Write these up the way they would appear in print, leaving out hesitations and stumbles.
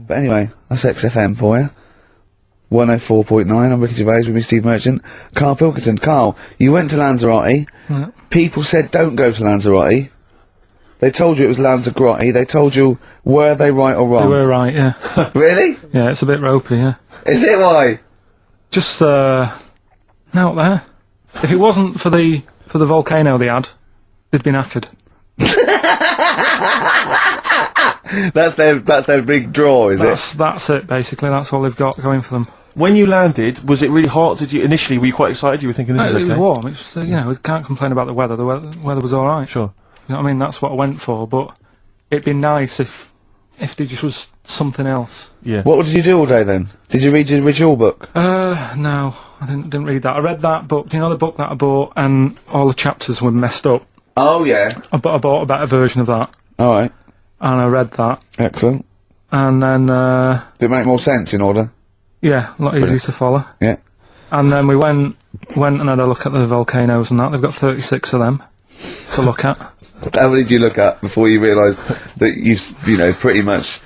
But anyway, that's XFM for you. 104.9, I'm Ricky Gervais with me, Steve Merchant. Karl Pilkington. Karl, you went to Lansegrottie. Yeah. People said don't go to Lansegrottie. They told you it was Lansegrottie. They told you, were they right or wrong? They were right, yeah. Really? Yeah, it's a bit ropey, yeah. Is it why? Just, out there. If it wasn't for the volcano they had, they'd been knackered. That's their big draw, is it? That's it, basically. That's all they've got going for them. When you landed, was it really hot? Were you quite excited? You were thinking this is okay? It was warm. It's, we can't complain about the weather. The weather was alright. Sure. You know what I mean? That's what I went for, but it'd be nice if there just was something else. Yeah. What did you do all day then? Did you read your ritual book? No, I didn't read that. I read that book. Do you know the book that I bought and all the chapters were messed up? Oh, yeah. I bought a better version of that. Alright. And I read that. Excellent. And then, Did it make more sense in order? yeah, a lot easier to follow. Yeah. And then we went and had a look at the volcanoes and that. They've got 36 of them to look at. How many did you look at before you realised that pretty much,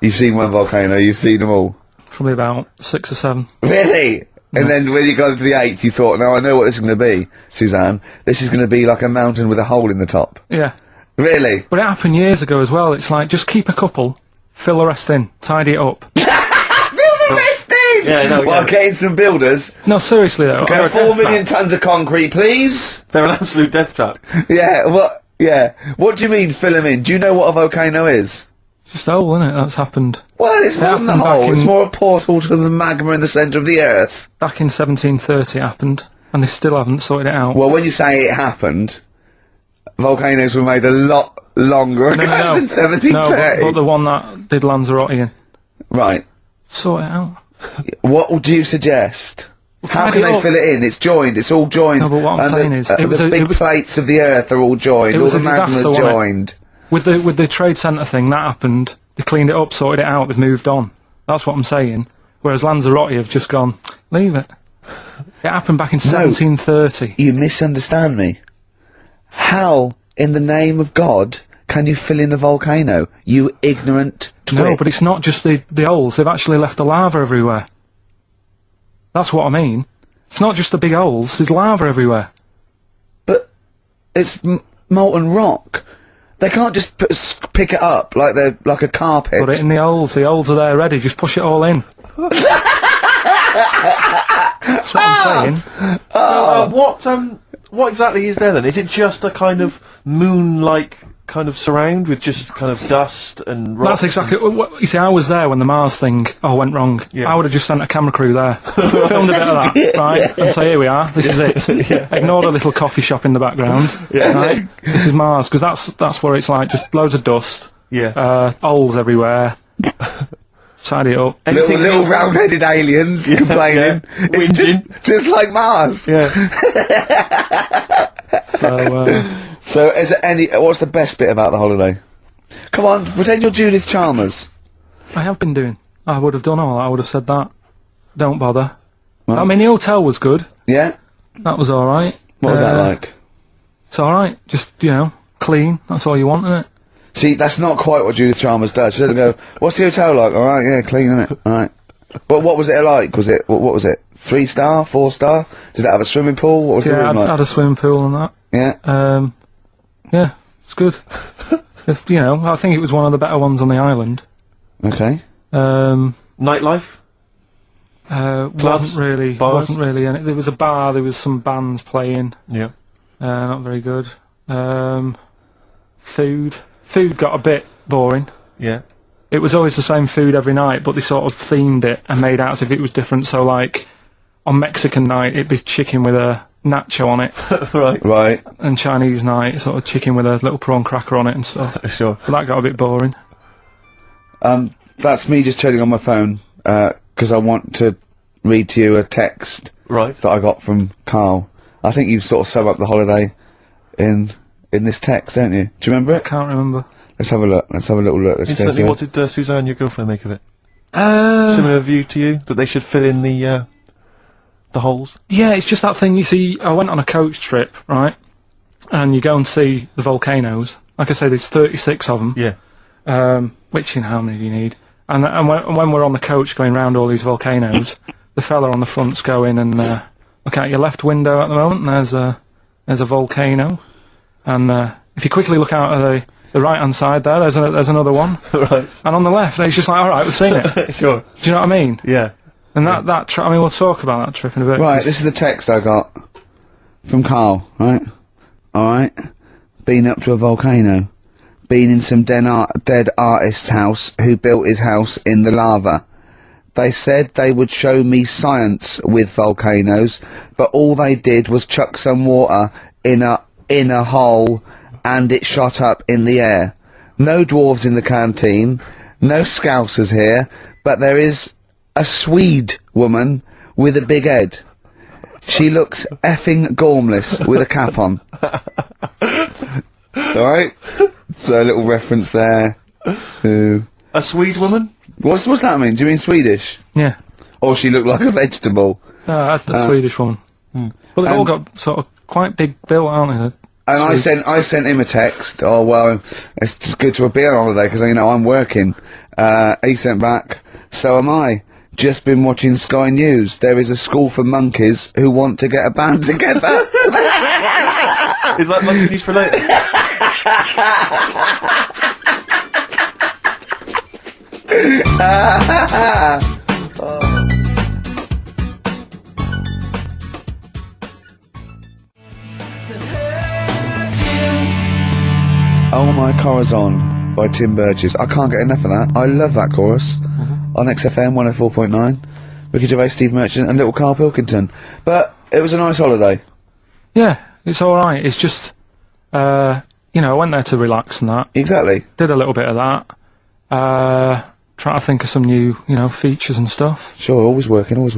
you've seen one volcano, you've seen them all? Probably about 6 or 7. Really? And then when you got to the 8th, you thought, now I know what this is going to be, Suzanne. This is going to be like a mountain with a hole in the top. Yeah. Really? But it happened years ago as well. It's like, just keep a couple, fill the rest in, tidy it up. Fill the rest in! Yeah, no, Well, yeah. getting some builders. No, seriously though. Okay, 4 million tons of concrete, please. They're an absolute death trap. Yeah, what? Yeah. What do you mean, fill them in? Do you know what a volcano is? It's just a hole, isn't it? That's happened. Well, it's It more than the happened back hole. It's in- more a portal to the magma in the centre of the earth. Back in 1730 it happened, and they still haven't sorted it out. Well, when you say it happened, volcanoes were made a lot longer ago No. than 1730. No, but the one that did Lansegrottie in. Right. Sort it out. What would you suggest? How tidy can they up. fill it in? It's joined. It's all joined. No, but what I'm And saying the, is, it was the a- big it was- plates of the earth are all joined. It All was the a disaster, magma's wasn't it? joined. With the trade centre thing, that happened. They cleaned it up, sorted it out, they've moved on. That's what I'm saying. Whereas Lansegrottie have just gone, leave it. It happened back in 1730. You misunderstand me. How, in the name of God, can you fill in a volcano? You ignorant twit. No, but it's not just the holes, they've actually left the lava everywhere. That's what I mean. It's not just the big holes, there's lava everywhere. But it's molten rock. They can't just pick it up like they're like a carpet. Put it in the holes are there ready, just push it all in. That's what I'm saying. What exactly is there then? Is it just a kind of moon-like kind of surround with just kind of dust and rocks? That's exactly what you see. I was there when the Mars thing went wrong. Yeah. I would have just sent a camera crew there, filmed a bit of that, right, and say, here we are, this is it. Ignore the little coffee shop in the background. Right? This is Mars, because that's where it's like just loads of dust, holes everywhere. Tidy it up. Little round-headed aliens complaining. It's just like Mars. Yeah. So, is there what's the best bit about the holiday? Come on, pretend you're Judith Chalmers. I have been doing. I would have done all that. I would have said that. Don't bother. I mean, the hotel was good. Yeah? That was alright. What was that like? It's alright. Just, clean. That's all you want, isn't it? See, that's not quite what Judith Chalmers does. She doesn't go, what's the hotel like? Alright, yeah, clean, innit? Alright. But what was it like? Was it, what was it? 3-star? 4-star? Did it have a swimming pool? What was the Yeah, room I like? had a swimming pool and that. Yeah? Yeah, it's good. I think it was one of the better ones on the island. Okay. Nightlife? Wasn't really. Bars? Wasn't really. And there was a bar. There was some bands playing. Yeah. Not very good. Food got a bit boring. Yeah. It was always the same food every night, but they sort of themed it and made out as if it was different. So, like, on Mexican night, it'd be chicken with a nacho on it, Right. and Chinese night, sort of chicken with a little prawn cracker on it and stuff. Sure. But that got a bit boring. That's me just turning on my phone, because I want to read to you a text Right. that I got from Karl. I think you sort of sum up the holiday in this text, don't you? Do you remember it? Can't remember. Let's have a look. Let's have a little look. Let's go Instantly, through what it. did Suzanne, your girlfriend, make of it? Similar view to you? That they should fill in the holes? Yeah, it's just that thing, you see, I went on a coach trip, right? And you go and see the volcanoes. Like I say, there's 36 of them. Yeah. Which, how many do you need? And when we're on the coach going round all these volcanoes, the fella on the front's going and look out your left window at the moment. And there's a volcano, and if you quickly look out at the right hand side there, there's another one. Right. And on the left, he's just like, all right, we've seen it. Sure. Do you know what I mean? Yeah. And that trip, I mean, we'll talk about that trip in a bit. Right, this is the text I got from Karl, right? Alright. Been up to a volcano. Been in some dead artist's house who built his house in the lava. They said they would show me science with volcanoes, but all they did was chuck some water in a hole and it shot up in the air. No dwarves in the canteen, no scousers here, but there is a Swede woman with a big head. She looks effing gormless with a cap on. Alright? So a little reference there to... A Swede woman? What's that mean? Do you mean Swedish? Yeah. Or she looked like a vegetable? A Swedish woman. Well, they've all got sort of quite big built, aren't they? And I sent him a text. Oh well, it's just good to be on holiday because I'm working. He sent back. So am I. Just been watching Sky News. There is a school for monkeys who want to get a band together. Is that monkey news for later? Oh My Corazon by Tim Burgess. I can't get enough of that. I love that chorus. On XFM 104.9. Ricky Gervais, Steve Merchant and little Carl Pilkington. But it was a nice holiday. Yeah, it's alright. It's just, I went there to relax and that. Exactly. Did a little bit of that. Try to think of some new, features and stuff. Sure, always working. 3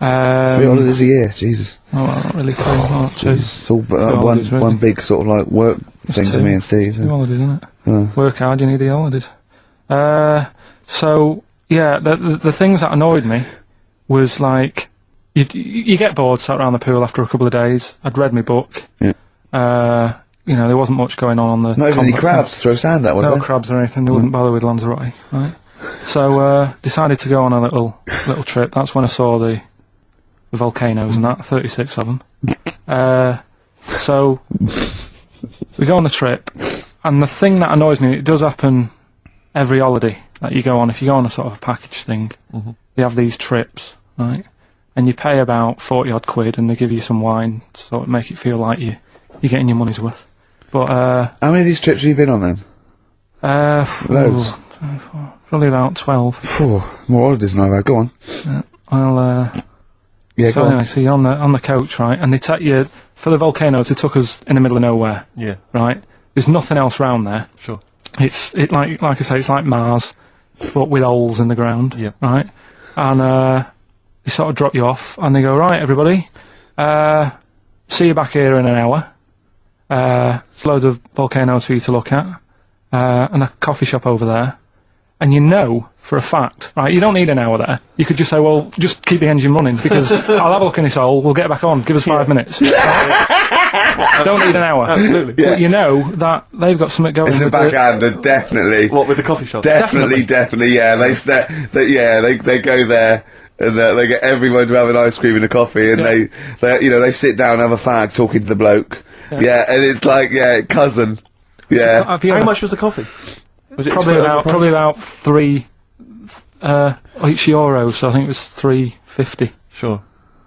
holidays a year, Jesus. Oh, well, not really 3, not 2. It's all holidays, really. one big sort of like work thing to me and Steve. 2 holidays, isn't it? Yeah. Work hard, you need the holidays. So, yeah, the things that annoyed me was like, you get bored sat around the pool after a couple of days. I'd read my book. Yeah. There wasn't much going on the Not even any complex. crabs to throw sand at, was No there? crabs or anything. They wouldn't bother with Lansegrottie, right? So, decided to go on a little trip. That's when I saw the volcanoes and that, 36 of them. So, we go on the trip, and the thing that annoys me, it does happen every holiday that you go on. If you go on a sort of package thing, they have these trips, right? And you pay about 40-odd quid, and they give you some wine, to sort of make it feel like you're getting your money's worth. But, how many of these trips have you been on then? Loads. Probably about 12. More holidays than I've had. Go on. Yeah, So go anyway, on. so you're on the coach, right? And they take you for the volcanoes. They took us in the middle of nowhere. Yeah. Right. There's nothing else round there. Sure. It's like I say, it's like Mars, but with holes in the ground. Yeah. Right. And they sort of drop you off, and they go, right, everybody, see you back here in an hour. There's loads of volcanoes for you to look at, and a coffee shop over there. And you know for a fact, right, you don't need an hour there. You could just say, well, just keep the engine running, because I'll have a look in this hole, we'll get back on, give us 5 minutes. Don't need an hour. Absolutely. Yeah. But you know that they've got something going It's a with backhander, definitely. What, with the coffee shop? Definitely, yeah. They go there and they get everyone to have an ice cream and a coffee, and they sit down and have a fag talking to the bloke. Yeah, and it's like, cousin. Yeah. How much was the coffee? Was it probably about 3 each euro, so I think it was 3.50. Sure.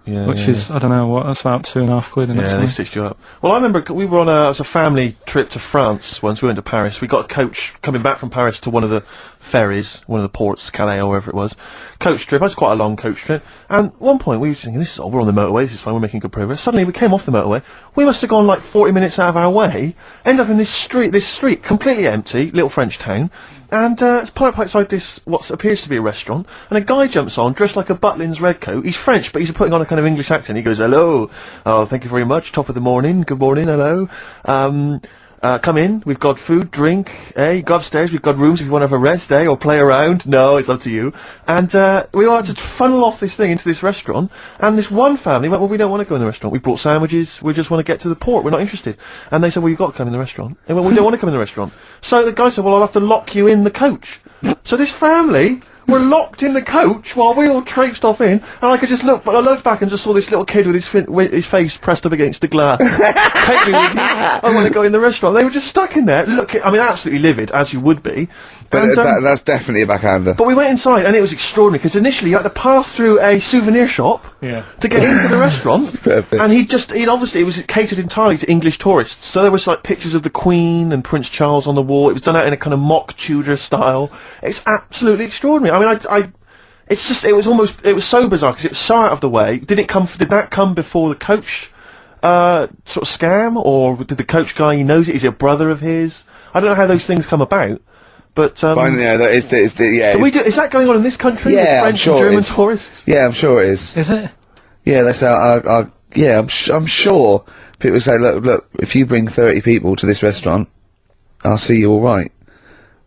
Yeah, which is, I don't know, what, that's about 2.5 quid. Yeah, they stitched you up. Well, I remember we were on it was a family trip to France once. We went to Paris. We got a coach coming back from Paris to one of the ferries, one of the ports, Calais or wherever it was. Coach trip. It was quite a long coach trip. And at one point we were thinking, we're on the motorway, this is fine, we're making good progress. Suddenly we came off the motorway. We must have gone like 40 minutes out of our way, end up in this street, completely empty, little French town. And it's pulled up outside this, what appears to be a restaurant, and a guy jumps on, dressed like a Butlins red coat. He's French, but he's putting on a kind of English accent. He goes, hello, oh, thank you very much, top of the morning, good morning, hello. Come in, we've got food, drink, go upstairs, we've got rooms if you want to have a rest, or play around. No, it's up to you. And we all had to funnel off this thing into this restaurant, and this one family went, well, we don't want to go in the restaurant. We brought sandwiches, we just want to get to the port, we're not interested. And they said, well, you've got to come in the restaurant. They went, we don't want to come in the restaurant. So the guy said, well, I'll have to lock you in the coach. So this family were locked in the coach while we all traipsed off in, and I could just look, but I looked back and just saw this little kid with his face pressed up against the glass. Take me with you. I want to go in the restaurant. They were just stuck in there, absolutely livid, as you would be. But that's definitely a backhander. But we went inside, and it was extraordinary, because initially you had to pass through a souvenir shop to get into the restaurant. Perfect. And it was catered entirely to English tourists. So there was like pictures of the Queen and Prince Charles on the wall. It was done out in a kind of mock Tudor style. It's absolutely extraordinary. I mean, it was so bizarre, because it was so out of the way. Did that come before the coach, sort of scam? Or did the coach guy, he knows it, is he a brother of his? I don't know how those things come about. But yeah. is that going on in this country? Yeah, with French and German tourists? Yeah, I'm sure it is. Is it? Yeah, that's how. Yeah, I'm sure people say, look, if you bring 30 people to this restaurant, I'll see you all right.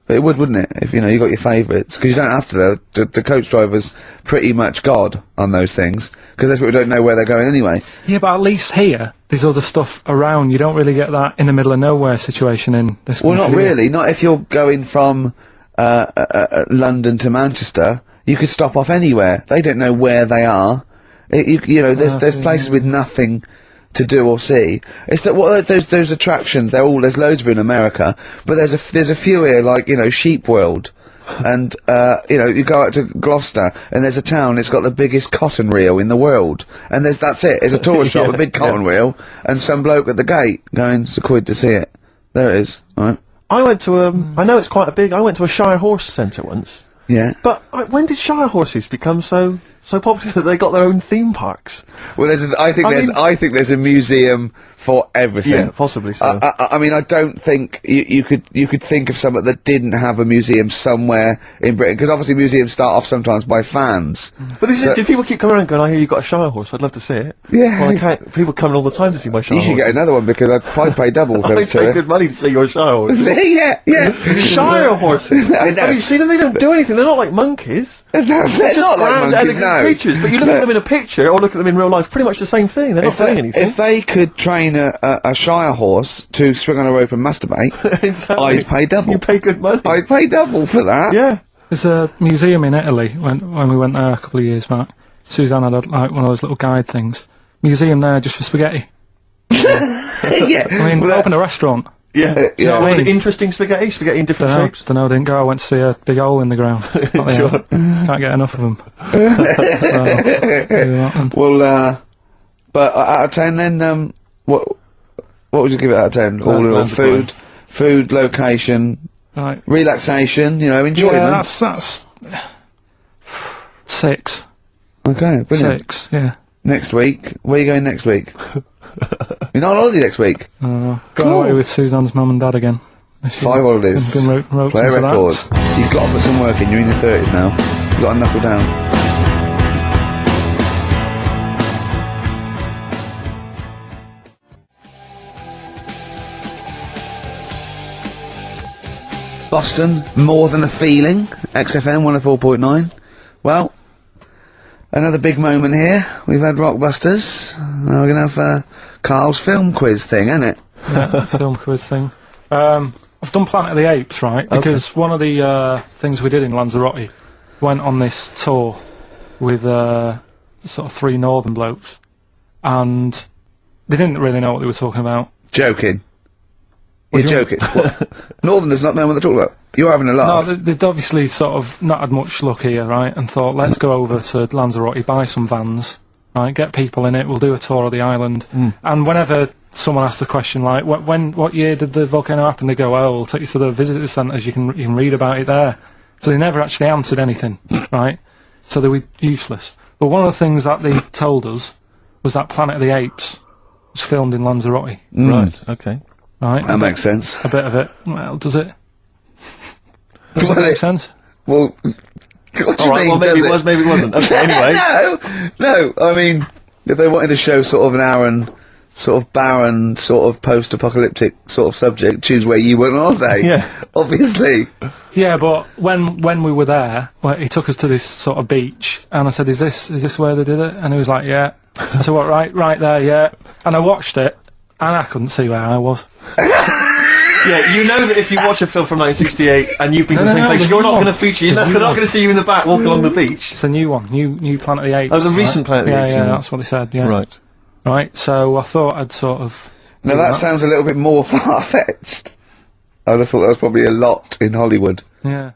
But it wouldn't it? If you got your favourites, because you don't have to. The coach driver's pretty much God on those things, because those people don't know where they're going anyway. Yeah, but at least here, there's other stuff around. You don't really get that in the middle of nowhere situation in this country. Well, not really. Not if you're going from London to Manchester. You could stop off anywhere. They don't know where they are. There's places with nothing to do or see. It's that those attractions. There's loads of in America, but there's a few here, like Sheep World, and you go out to Gloucester and there's a town. It's got the biggest cotton reel in the world, and that's it. It's a tourist shop, a big cotton reel, and some bloke at the gate going, "It's a quid to see it." There it is. All right. I went to I know it's quite a big. I went to a Shire Horse Centre once. Yeah. But when did Shire horses become so popular that they got their own theme parks? Well, I think there's a museum for everything. Yeah, possibly so. I mean, I don't think you could think of something that didn't have a museum somewhere in Britain, because obviously museums start off sometimes by fans. But did people keep coming around and going, "I hear you've got a Shire horse. I'd love to see it." Yeah. Well, I can't. People coming all the time to see my Shire You should horses. get another one, because I'd pay double for I it. pay good money to see your Shire horse. Yeah. Shire horses. I know. Have you seen them? They don't do anything. They're not like monkeys. No, they're Just not like grand, monkeys, elegant no. creatures. But you look at them in a picture or look at them in real life, pretty much the same thing. They're not doing anything. If they could train a Shire horse to swing on a rope and masturbate, Exactly. I'd pay double. You pay good money. I'd pay double for that. Yeah. There's a museum in Italy when we went there a couple of years back. Suzanne had one of those little guide things. Museum there just for spaghetti. Yeah. I mean, open a restaurant. Yeah. Yeah. Was it interesting spaghetti? Spaghetti in different shapes? Don't know, didn't go. I went to see a big hole in the ground. Sure. Can't get enough of them. Well, but out of 10 then, what would you give it out of 10? All in all, food, location, Right. relaxation, enjoyment. Yeah, that's 6. Okay, brilliant. 6, yeah. Next week, where are you going next week? You're not on holiday next week. Got Cool. away with Suzanne's mum and dad again. 5 holidays. Been roped Play a into that. record. You've got to put some work in. You're in your 30s now. You've got to knuckle down. Boston, more than a feeling. XFM 104.9. Well, another big moment here. We've had Rockbusters. Now we're going to have Karl's film quiz thing, ain't it? Yeah, film quiz thing. I've done Planet of the Apes, right? Because one of the things we did in Lansegrottie went on this tour with sort of 3 northern blokes, and they didn't really know what they were talking about. Joking. You're do you joking. What? Northerners not knowing what they're talking about. You're having a laugh. No, they'd obviously sort of not had much luck here, right? And thought, let's go over to Lansegrottie, buy some vans, right? Get people in it. We'll do a tour of the island. And whenever someone asks the question like, what year did the volcano happen? They go, oh, we'll take you to the visitor centres. You can read about it there. So they never actually answered anything, right? So they were useless. But one of the things that they told us was that Planet of the Apes was filmed in Lansegrottie. Right, okay. Right? That makes sense. A bit of it. Well, does it? Does Well, it make sense? Well, what do you All right, mean, well, maybe does it was, maybe it wasn't. Okay, anyway. No, I mean, if they wanted to show sort of an barren, sort of post-apocalyptic sort of subject, choose where you went on holiday. Yeah. Obviously. Yeah, but when we were there, he took us to this sort of beach, and I said, "Is this where they did it?" And he was like, "Yeah." I said, "What? Right there, yeah." And I watched it, and I couldn't see where I was. Yeah, you know that if you watch a film from 1968 and you've been to the same place, you're not going to feature. You're not going to see you in the back walking along the beach. It's a new one, new Planet of the Apes. Oh, the recent Planet of the Apes. Yeah, that's what they said. Yeah. Right. Right. So I thought I'd sort of. Now that sounds a little bit more far-fetched. I'd have thought that was probably a lot in Hollywood. Yeah.